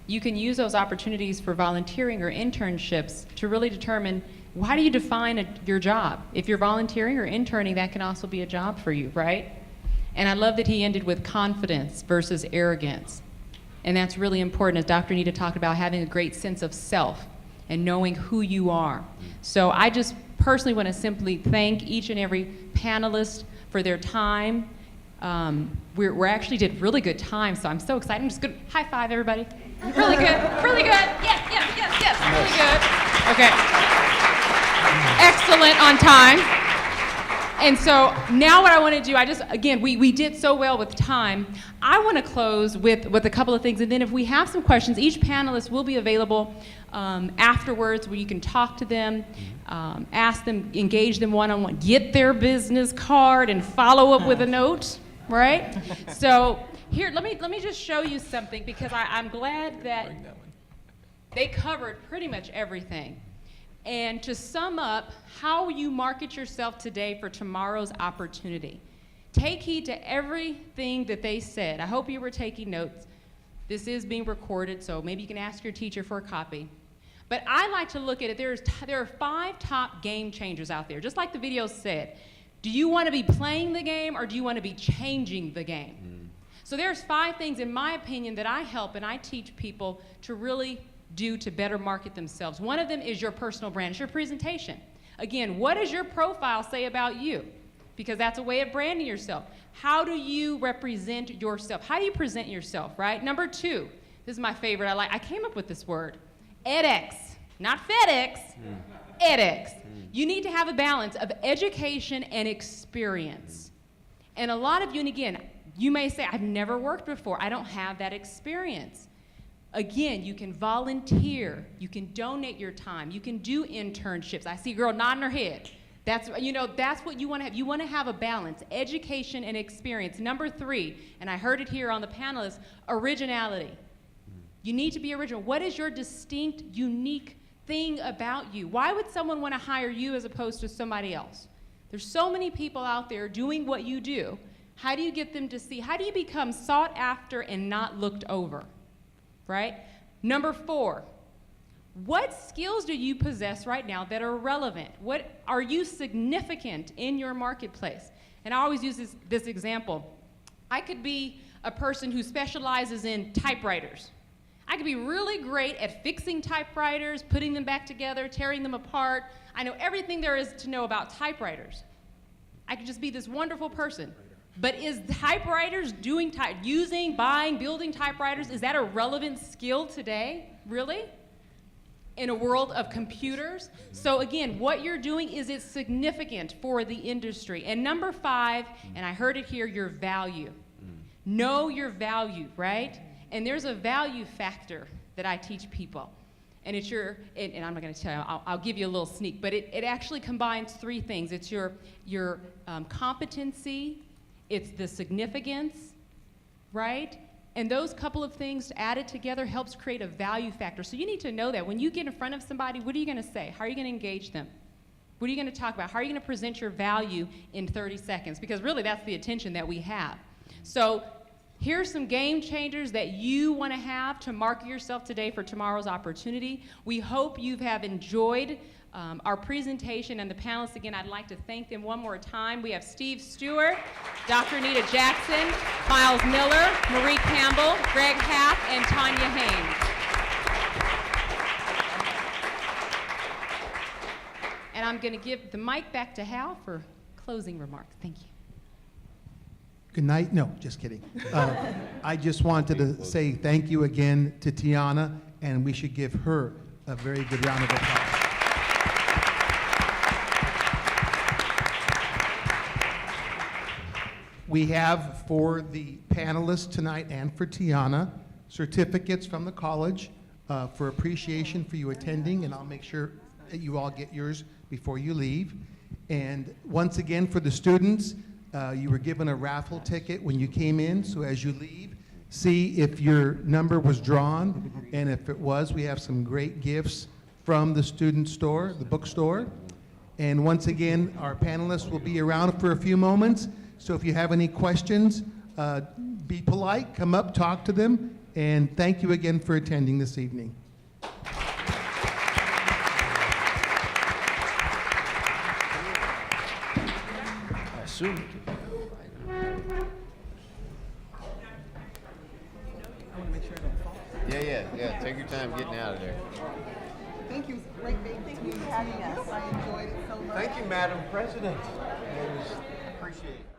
you can use those opportunities for volunteering or internships to really determine, how do you define your job? If you're volunteering or interning, that can also be a job for you, right? And I love that he ended with confidence versus arrogance. And that's really important, as Dr. Anita talked about, having a great sense of self and knowing who you are. So I just personally want to simply thank each and every panelist for their time. We actually did really good time, so I'm so excited. I'm just going to high five everybody. Really good, really good. Yes, yes, yes, yes, really good. Okay. Excellent on time. And so now what I want to do, again, we did so well with time. I want to close with a couple of things, and then if we have some questions, each panelist will be available afterwards where you can talk to them, ask them, engage them one-on-one, get their business card and follow up with a note, right? So here, let me just show you something, because I'm glad that they covered pretty much everything. And to sum up how you market yourself today for tomorrow's opportunity. Take heed to everything that they said. I hope you were taking notes. This is being recorded, so maybe you can ask your teacher for a copy. But I like to look at it, there are 5 top game changers out there, just like the video said. Do you want to be playing the game, or do you want to be changing the game? So there's 5 things, in my opinion, that I help and I teach people to really do to better market themselves. One of them is your personal brand, it's your presentation. Again, what does your profile say about you? Because that's a way of branding yourself. How do you represent yourself? How do you present yourself, right? Number 2, this is my favorite, I came up with this word, edX, not FedEx, edX. You need to have a balance of education and experience. And a lot of you, and again, you may say, I've never worked before, I don't have that experience. Again, you can volunteer, you can donate your time, you can do internships. I see a girl nodding her head. That's what you want to have. You want to have a balance, education and experience. Number 3, and I heard it here on the panelists, originality. You need to be original. What is your distinct, unique thing about you? Why would someone want to hire you as opposed to somebody else? There's so many people out there doing what you do. How do you get them to see? How do you become sought after and not looked over? Right? Number 4, what skills do you possess right now that are relevant? What are you significant in your marketplace? And I always use this example. I could be a person who specializes in typewriters. I could be really great at fixing typewriters, putting them back together, tearing them apart. I know everything there is to know about typewriters. I could just be this wonderful person. But is typewriters buying, building typewriters, is that a relevant skill today, really? In a world of computers? So again, what you're doing, is it significant for the industry? And number 5, and I heard it here, your value. Know your value, right? And there's a value factor that I teach people. And it's and I'm not going to tell you, I'll give you a little sneak, but it actually combines 3 things. It's your competency, it's the significance, right? And those couple of things added together helps create a value factor. So you need to know that when you get in front of somebody, what are you going to say? How are you going to engage them? What are you going to talk about? How are you going to present your value in 30 seconds? Because really that's the attention that we have. So here's some game changers that you want to have to market yourself today for tomorrow's opportunity. We hope you have enjoyed our presentation, and the panelists. Again, I'd like to thank them one more time. We have Steve Stewart, Dr. Anita Jackson, Miles Miller, Marie Campbell, Greg Happ, and Tanya Haynes. And I'm going to give the mic back to Hal for closing remarks. Thank you. Good night. No, just kidding. I just wanted to say thank you again to Tiana, and we should give her a very good round of applause. We have for the panelists tonight and for Tiana certificates from the college for appreciation for you attending, and I'll make sure that you all get yours before you leave. And once again, for the students, you were given a raffle ticket when you came in, so as you leave, see if your number was drawn, and if it was, we have some great gifts from the student store, the bookstore. And once again, our panelists will be around for a few moments, so if you have any questions, be polite, come up, talk to them, And thank you again for attending this evening. I assume it could. Yeah. Take your time getting out of there. Thank you. Great being between the two of you. I enjoyed it so much. Thank you, Madam President. Appreciate it.